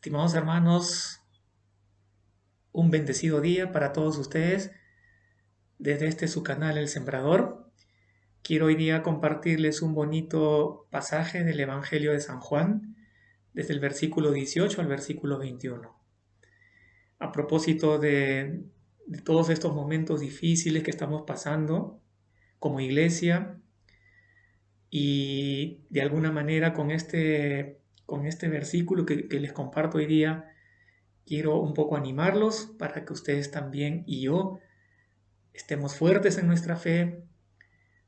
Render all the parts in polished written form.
Estimados hermanos, un bendecido día para todos ustedes desde este su canal El Sembrador. Quiero hoy día compartirles un bonito pasaje del Evangelio de San Juan, desde el versículo 18 al versículo 21. A propósito de todos estos momentos difíciles que estamos pasando como iglesia y de alguna manera con este versículo que les comparto hoy día, quiero un poco animarlos para que ustedes también y yo estemos fuertes en nuestra fe,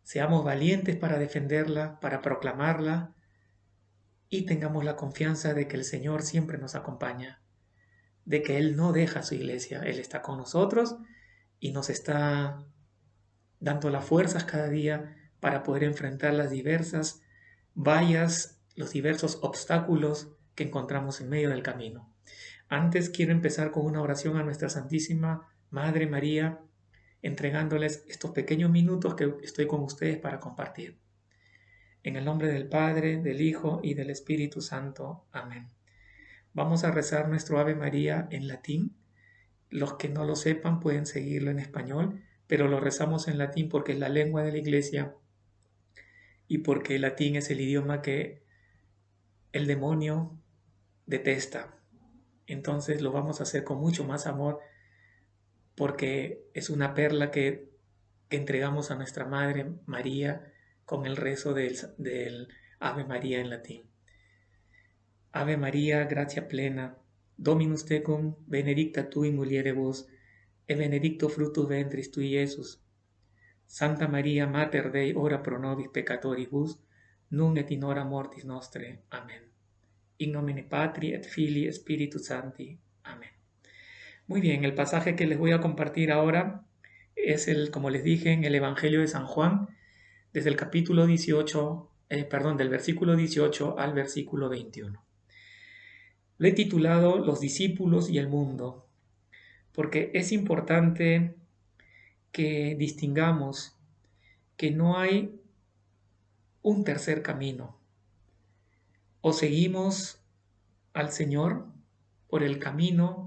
seamos valientes para defenderla, para proclamarla y tengamos la confianza de que el Señor siempre nos acompaña, de que Él no deja su iglesia, Él está con nosotros y nos está dando las fuerzas cada día para poder enfrentar las diversas vallas, los diversos obstáculos que encontramos en medio del camino. Antes quiero empezar con una oración a nuestra Santísima Madre María, entregándoles estos pequeños minutos que estoy con ustedes para compartir. En el nombre del Padre, del Hijo y del Espíritu Santo. Amén. Vamos a rezar nuestro Ave María en latín. Los que no lo sepan pueden seguirlo en español, pero lo rezamos en latín porque es la lengua de la Iglesia y porque el latín es el idioma que el demonio detesta. Entonces lo vamos a hacer con mucho más amor porque es una perla que entregamos a nuestra Madre María con el rezo del Ave María en latín. Ave María, gracia plena, Dominus tecum, benedicta tu in mulieribus, e benedicto fructus ventris tui, Iesus. Santa María, Mater Dei, ora pro nobis peccatoribus, nun et in hora mortis nostre. Amén. In nomine Patri et Filii et Spiritus Sancti. Amén. Muy bien, el pasaje que les voy a compartir ahora es como les dije, en el Evangelio de San Juan, desde el capítulo 18, del versículo 18 al versículo 21. Lo he titulado Los discípulos y el mundo, porque es importante que distingamos que no hay un tercer camino. O seguimos al Señor por el camino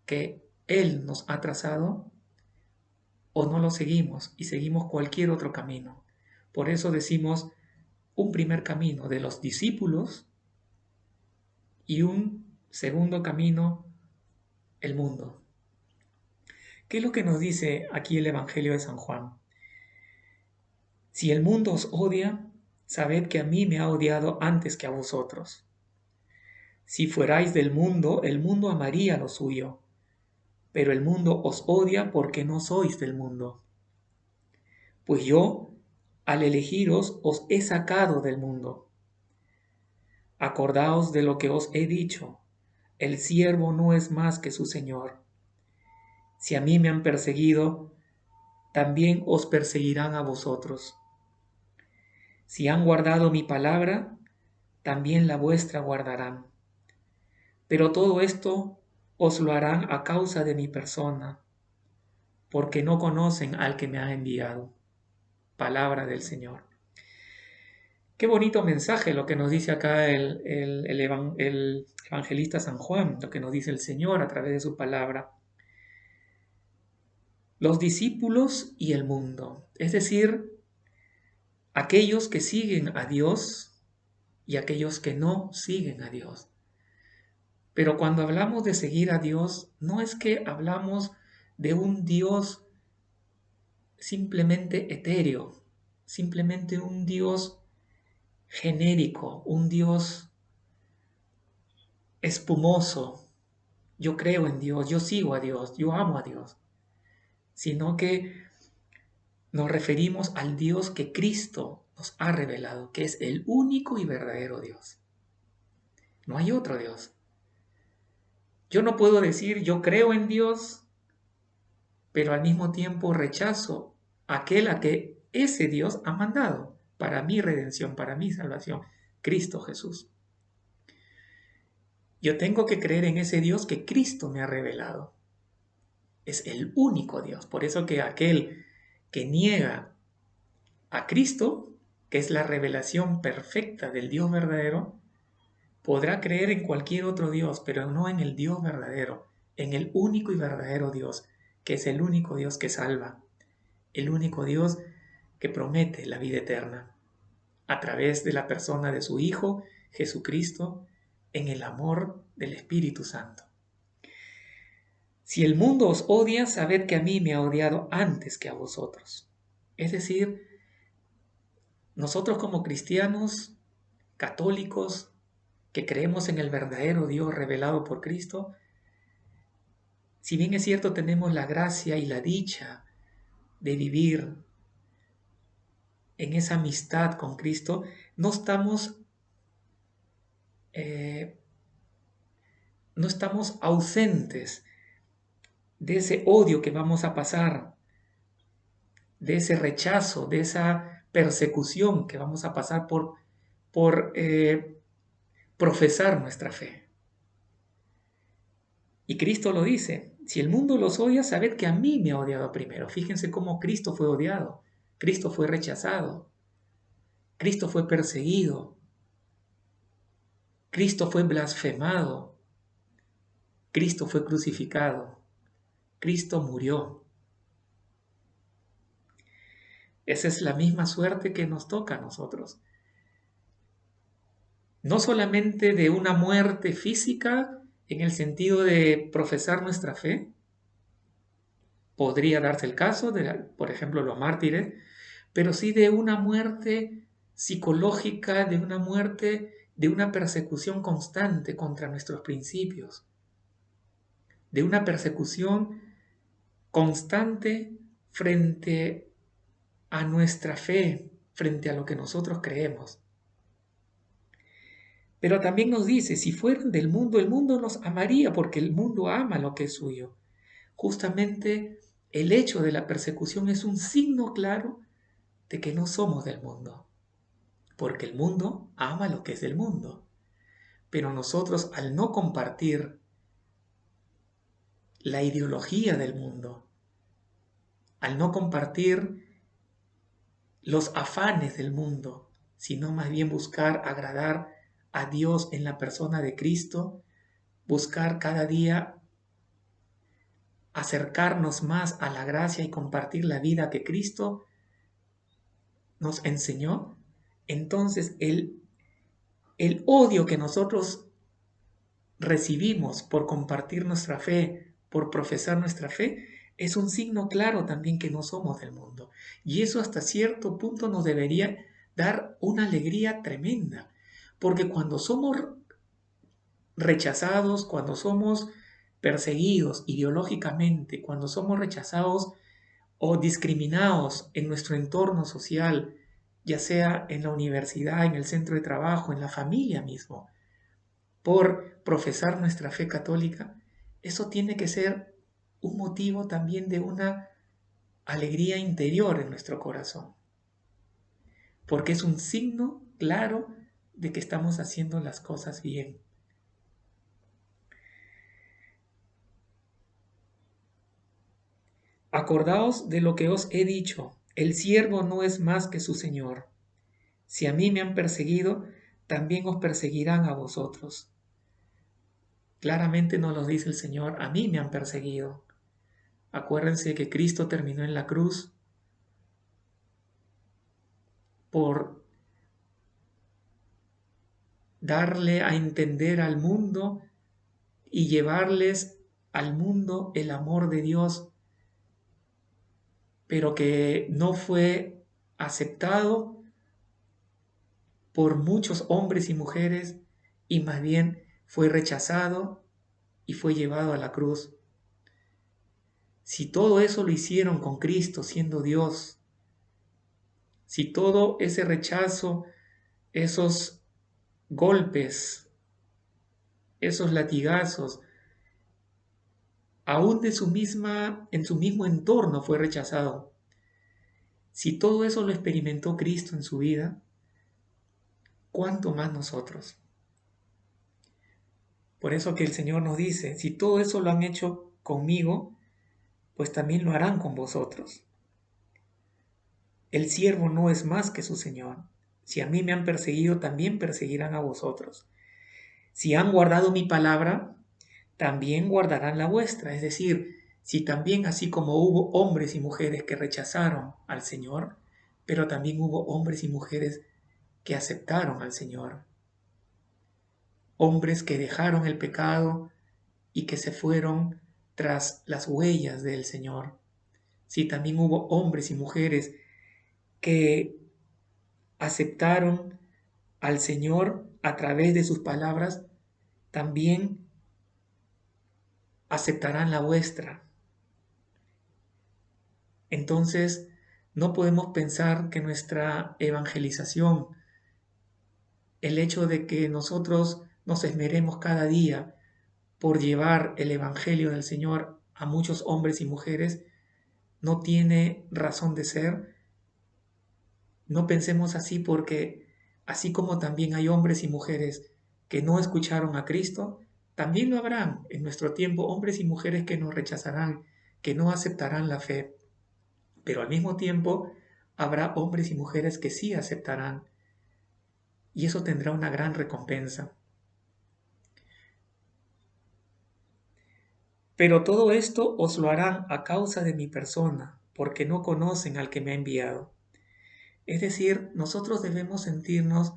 que Él nos ha trazado, o no lo seguimos y seguimos cualquier otro camino. Por eso decimos un primer camino de los discípulos y un segundo camino, el mundo. ¿Qué es lo que nos dice aquí el Evangelio de San Juan? Si el mundo os odia, sabed que a mí me ha odiado antes que a vosotros. Si fuerais del mundo, el mundo amaría lo suyo, pero el mundo os odia porque no sois del mundo. Pues yo, al elegiros, os he sacado del mundo. Acordaos de lo que os he dicho, el siervo no es más que su Señor. Si a mí me han perseguido, también os perseguirán a vosotros. Si han guardado mi palabra, también la vuestra guardarán. Pero todo esto os lo harán a causa de mi persona, porque no conocen al que me ha enviado. Palabra del Señor. Qué bonito mensaje lo que nos dice acá el evangelista San Juan, lo que nos dice el Señor a través de su palabra. Los discípulos y el mundo, es decir, aquellos que siguen a Dios y aquellos que no siguen a Dios. Pero cuando hablamos de seguir a Dios, no es que hablamos de un Dios simplemente etéreo, simplemente un Dios genérico, un Dios espumoso. Yo creo en Dios, yo sigo a Dios, yo amo a Dios, sino que nos referimos al Dios que Cristo nos ha revelado, que es el único y verdadero Dios. No hay otro Dios. Yo no puedo decir yo creo en Dios, pero al mismo tiempo rechazo aquel a que ese Dios ha mandado para mi redención, para mi salvación, Cristo Jesús. Yo tengo que creer en ese Dios que Cristo me ha revelado. Es el único Dios. Por eso que aquel que niega a Cristo, que es la revelación perfecta del Dios verdadero, Podrá creer en cualquier otro Dios, pero no en el Dios verdadero, en el único y verdadero Dios, que es el único Dios que salva, el único Dios que promete la vida eterna, a través de la persona de su Hijo, Jesucristo, en el amor del Espíritu Santo. Si el mundo os odia, sabed que a mí me ha odiado antes que a vosotros. Es decir, nosotros como cristianos, católicos, que creemos en el verdadero Dios revelado por Cristo, si bien es cierto tenemos la gracia y la dicha de vivir en esa amistad con Cristo, no estamos, eh, no estamos ausentes de ese odio que vamos a pasar, de ese rechazo, de esa persecución que vamos a pasar por profesar nuestra fe. Y Cristo lo dice, si el mundo los odia, sabed que a mí me ha odiado primero. Fíjense cómo Cristo fue odiado, Cristo fue rechazado, Cristo fue perseguido, Cristo fue blasfemado, Cristo fue crucificado, Cristo murió. Esa es la misma suerte que nos toca a nosotros. No solamente de una muerte física en el sentido de profesar nuestra fe, podría darse el caso de, por ejemplo, los mártires, pero sí de una muerte psicológica, de una muerte, de una persecución constante contra nuestros principios, de una persecución constante frente a nuestra fe, frente a lo que nosotros creemos. Pero también nos dice, si fueran del mundo, el mundo los amaría porque el mundo ama lo que es suyo. Justamente el hecho de la persecución es un signo claro de que no somos del mundo, porque el mundo ama lo que es del mundo. Pero nosotros, al no compartir la ideología del mundo, al no compartir los afanes del mundo, sino más bien buscar agradar a Dios en la persona de Cristo, buscar cada día acercarnos más a la gracia y compartir la vida que Cristo nos enseñó, entonces el odio que nosotros recibimos por compartir nuestra fe, por profesar nuestra fe, es un signo claro también que no somos del mundo. Y eso hasta cierto punto nos debería dar una alegría tremenda, porque cuando somos rechazados, cuando somos perseguidos ideológicamente, cuando somos rechazados o discriminados en nuestro entorno social, ya sea en la universidad, en el centro de trabajo, en la familia mismo, por profesar nuestra fe católica, eso tiene que ser un motivo también de una alegría interior en nuestro corazón, porque es un signo claro de que estamos haciendo las cosas bien. Acordaos de lo que os he dicho, el siervo no es más que su señor. Si a mí me han perseguido, también os perseguirán a vosotros. Claramente nos lo dice el Señor, a mí me han perseguido. Acuérdense que Cristo terminó en la cruz por darle a entender al mundo y llevarles al mundo el amor de Dios, pero que no fue aceptado por muchos hombres y mujeres y más bien fue rechazado y fue llevado a la cruz. Si todo eso lo hicieron con Cristo siendo Dios, si todo ese rechazo, esos golpes, esos latigazos, aún en su mismo entorno fue rechazado. Si todo eso lo experimentó Cristo en su vida, ¿cuánto más nosotros? Por eso que el Señor nos dice, si todo eso lo han hecho conmigo, pues también lo harán con vosotros. El siervo no es más que su Señor. Si a mí me han perseguido, también perseguirán a vosotros. Si han guardado mi palabra, también guardarán la vuestra. Es decir, si también así como hubo hombres y mujeres que rechazaron al Señor, pero también hubo hombres y mujeres que aceptaron al Señor. Hombres que dejaron el pecado y que se fueron tras las huellas del Señor. Si también hubo hombres y mujeres que aceptaron al Señor a través de sus palabras, también aceptarán la vuestra. Entonces, no podemos pensar que nuestra evangelización, el hecho de que nosotros nos esmeremos cada día por llevar el Evangelio del Señor a muchos hombres y mujeres, no tiene razón de ser. No pensemos así porque así como también hay hombres y mujeres que no escucharon a Cristo, también lo habrán en nuestro tiempo hombres y mujeres que nos rechazarán, que no aceptarán la fe. Pero al mismo tiempo habrá hombres y mujeres que sí aceptarán y eso tendrá una gran recompensa. Pero todo esto os lo harán a causa de mi persona, porque no conocen al que me ha enviado. Es decir, nosotros debemos sentirnos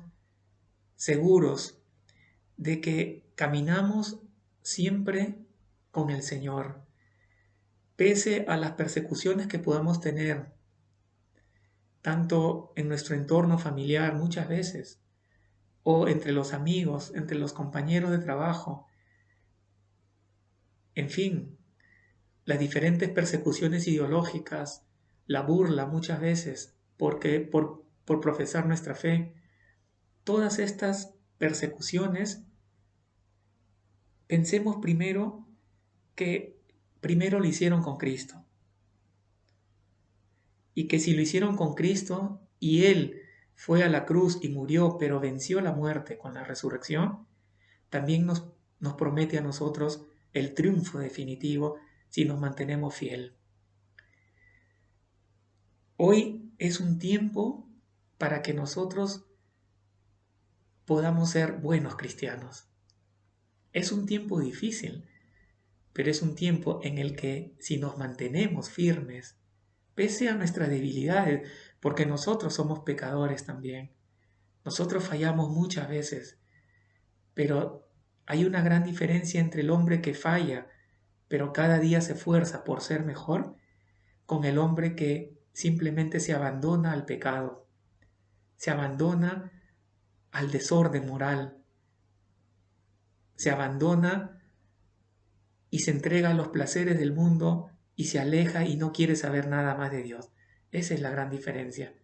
seguros de que caminamos siempre con el Señor, pese a las persecuciones que podamos tener, tanto en nuestro entorno familiar muchas veces, o entre los amigos, entre los compañeros de trabajo, en fin, las diferentes persecuciones ideológicas, la burla muchas veces, porque por profesar nuestra fe, todas estas persecuciones, pensemos primero que primero lo hicieron con Cristo. Y que si lo hicieron con Cristo y Él fue a la cruz y murió, pero venció la muerte con la resurrección, también nos promete a nosotros el triunfo definitivo si nos mantenemos fiel. Hoy es un tiempo para que nosotros podamos ser buenos cristianos. Es un tiempo difícil, pero es un tiempo en el que si nos mantenemos firmes, pese a nuestras debilidades, porque nosotros somos pecadores también, nosotros fallamos muchas veces, pero hay una gran diferencia entre el hombre que falla, pero cada día se esfuerza por ser mejor, con el hombre que simplemente se abandona al pecado, se abandona al desorden moral, se abandona y se entrega a los placeres del mundo y se aleja y no quiere saber nada más de Dios. Esa es la gran diferencia.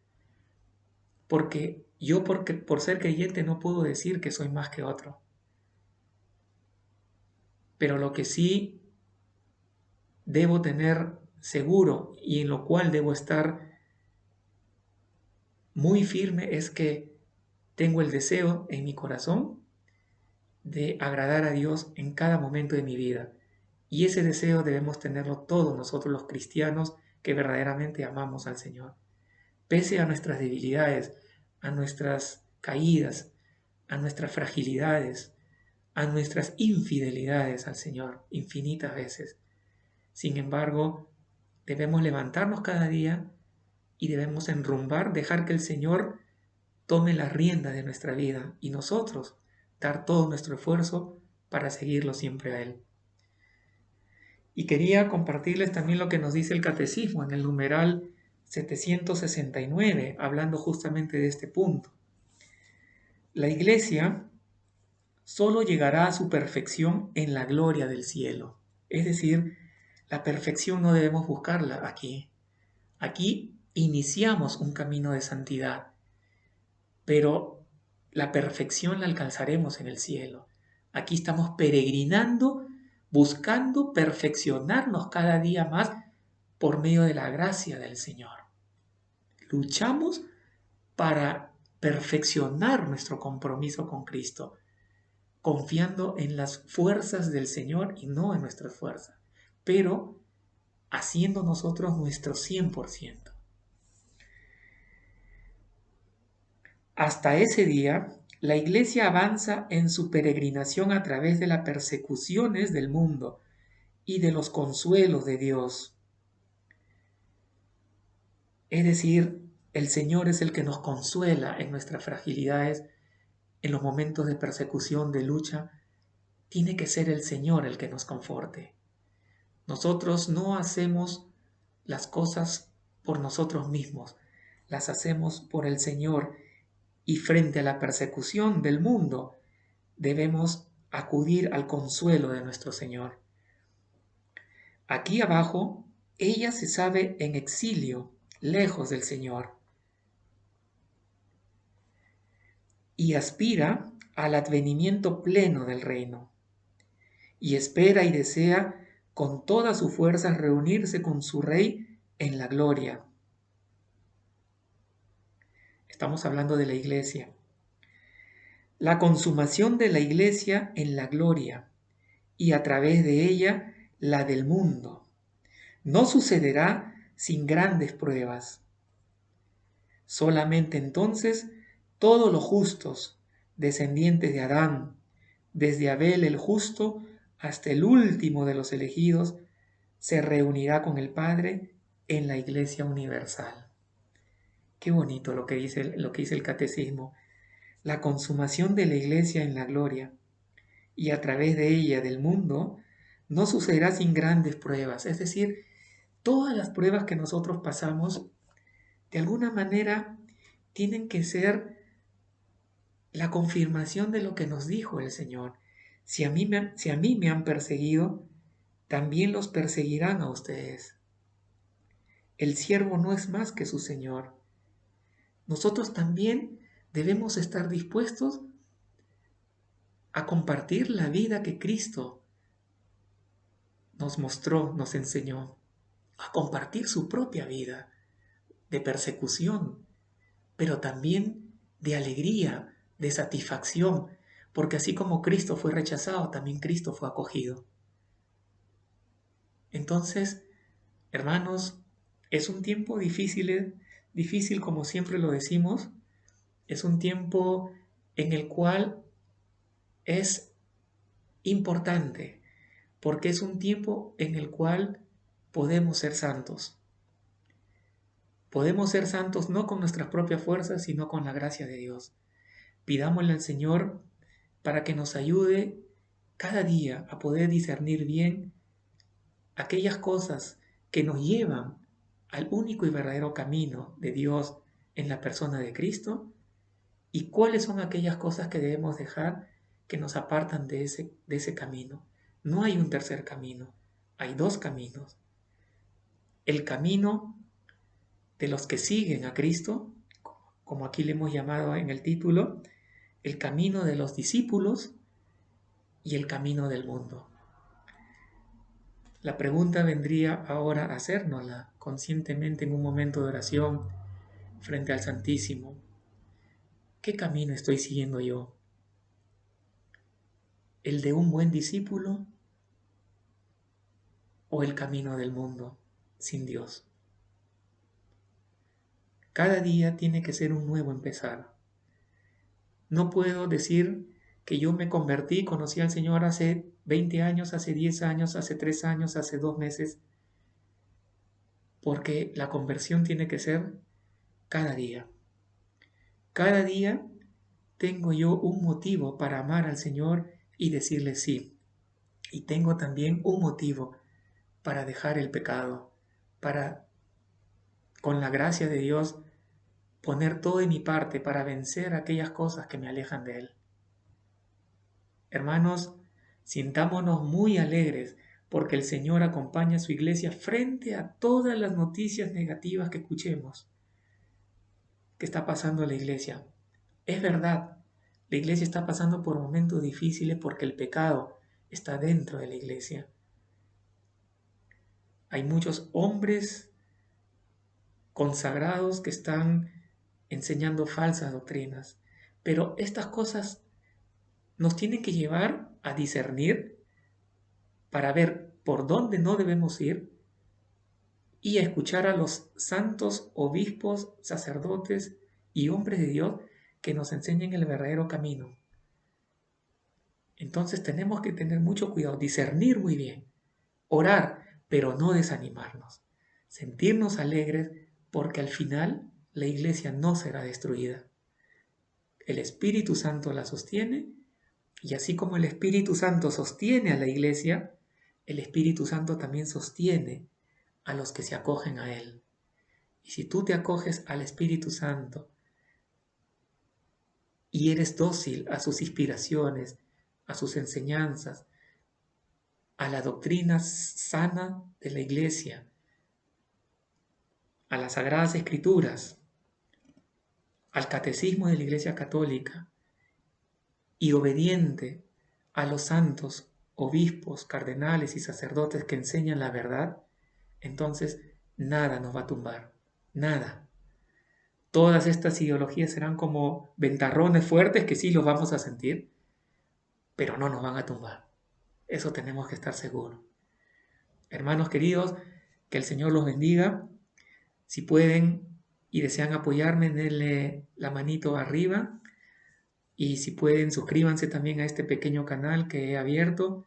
Porque yo por ser creyente no puedo decir que soy más que otro. Pero lo que sí debo tener seguro y en lo cual debo estar muy firme es que tengo el deseo en mi corazón de agradar a Dios en cada momento de mi vida. Y ese deseo debemos tenerlo todos nosotros los cristianos que verdaderamente amamos al Señor. Pese a nuestras debilidades, a nuestras caídas, a nuestras fragilidades, a nuestras infidelidades al Señor, infinitas veces. Sin embargo, debemos levantarnos cada día y debemos enrumbar, dejar que el Señor tome la rienda de nuestra vida y nosotros dar todo nuestro esfuerzo para seguirlo siempre a Él. Y quería compartirles también lo que nos dice el Catecismo en el numeral 769, hablando justamente de este punto. La Iglesia solo llegará a su perfección en la gloria del cielo. Es decir, la perfección no debemos buscarla aquí. Aquí iniciamos un camino de santidad, pero la perfección la alcanzaremos en el cielo. Aquí estamos peregrinando, buscando perfeccionarnos cada día más por medio de la gracia del Señor. Luchamos para perfeccionar nuestro compromiso con Cristo, confiando en las fuerzas del Señor y no en nuestras fuerzas, pero haciendo nosotros nuestro 100%. Hasta ese día, La iglesia avanza en su peregrinación a través de las persecuciones del mundo y de los consuelos de Dios. Es decir, el Señor es el que nos consuela en nuestras fragilidades, en los momentos de persecución, de lucha. Tiene que ser el Señor el que nos conforte. Nosotros no hacemos las cosas por nosotros mismos, las hacemos por el Señor, y frente a la persecución del mundo debemos acudir al consuelo de nuestro Señor. Aquí abajo, ella se sabe en exilio, lejos del Señor, y aspira al advenimiento pleno del reino, y espera y desea con todas sus fuerzas reunirse con su Rey en la gloria. Estamos hablando de la iglesia. La consumación de la iglesia en la gloria, y a través de ella la del mundo. No sucederá sin grandes pruebas. Solamente entonces todos los justos, descendientes de Adán, desde Abel el justo hasta el último de los elegidos, se reunirá con el Padre en la Iglesia universal. Qué bonito lo que dice el catecismo. La consumación de la Iglesia en la gloria, y a través de ella del mundo, no sucederá sin grandes pruebas. Es decir, todas las pruebas que nosotros pasamos, de alguna manera, tienen que ser la confirmación de lo que nos dijo el Señor. Si a mí me han perseguido, también los perseguirán a ustedes. El siervo no es más que su Señor. Nosotros también debemos estar dispuestos a compartir la vida que Cristo nos mostró, nos enseñó, a compartir su propia vida de persecución, pero también de alegría, de satisfacción, porque así como Cristo fue rechazado, también Cristo fue acogido. Entonces, hermanos, es un tiempo difícil como siempre lo decimos, es un tiempo en el cual es importante, porque es un tiempo en el cual podemos ser santos. Podemos ser santos no con nuestras propias fuerzas, sino con la gracia de Dios. Pidámosle al Señor para que nos ayude cada día a poder discernir bien aquellas cosas que nos llevan al único y verdadero camino de Dios en la persona de Cristo, y cuáles son aquellas cosas que debemos dejar que nos apartan de ese camino. No hay un tercer camino, hay dos caminos. El camino de los que siguen a Cristo, como aquí le hemos llamado en el título, el camino de los discípulos y el camino del mundo. La pregunta vendría ahora a hacérnosla conscientemente en un momento de oración frente al Santísimo. ¿Qué camino estoy siguiendo yo? ¿El de un buen discípulo o el camino del mundo sin Dios? Cada día tiene que ser un nuevo empezar. No puedo decir que yo me convertí, conocí al Señor hace 20 años, hace 10 años, hace 3 años, hace 2 meses, porque la conversión tiene que ser cada día. Cada día tengo yo un motivo para amar al Señor y decirle sí. Y tengo también un motivo para dejar el pecado, para, con la gracia de Dios, poner todo de mi parte para vencer aquellas cosas que me alejan de Él. Hermanos, sintámonos muy alegres porque el Señor acompaña a su iglesia frente a todas las noticias negativas que escuchemos que está pasando en la iglesia. Es verdad, la iglesia está pasando por momentos difíciles porque el pecado está dentro de la iglesia. Hay muchos hombres consagrados que están enseñando falsas doctrinas, pero estas cosas nos tienen que llevar a discernir para ver por dónde no debemos ir y a escuchar a los santos obispos, sacerdotes y hombres de Dios que nos enseñen el verdadero camino. Entonces tenemos que tener mucho cuidado, discernir muy bien, orar, pero no desanimarnos, sentirnos alegres porque al final la iglesia no será destruida. El Espíritu Santo la sostiene y así como el Espíritu Santo sostiene a la iglesia, el Espíritu Santo también sostiene a los que se acogen a Él. Y si tú te acoges al Espíritu Santo y eres dócil a sus inspiraciones, a sus enseñanzas, a la doctrina sana de la iglesia, a las sagradas escrituras, al catecismo de la iglesia católica y obediente a los santos, obispos, cardenales y sacerdotes que enseñan la verdad, entonces nada nos va a tumbar, nada. Todas estas ideologías serán como ventarrones fuertes que sí los vamos a sentir, pero no nos van a tumbar. Eso tenemos que estar seguros. Hermanos queridos, que el Señor los bendiga. Si pueden y desean apoyarme, denle la manito arriba. Y si pueden, suscríbanse también a este pequeño canal que he abierto,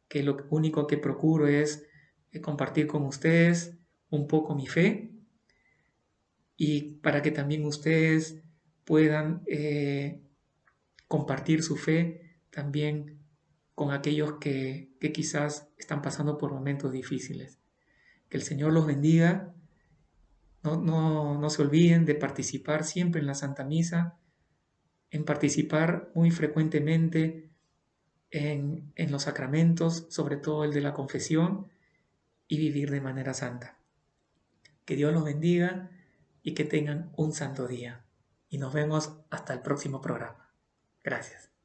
que lo único que procuro es compartir con ustedes un poco mi fe y para que también ustedes puedan compartir su fe también con aquellos que quizás están pasando por momentos difíciles. Que el Señor los bendiga. No se olviden de participar siempre en la Santa Misa, en participar muy frecuentemente en los sacramentos, sobre todo el de la confesión, y vivir de manera santa. Que Dios los bendiga y que tengan un santo día. Y nos vemos hasta el próximo programa. Gracias.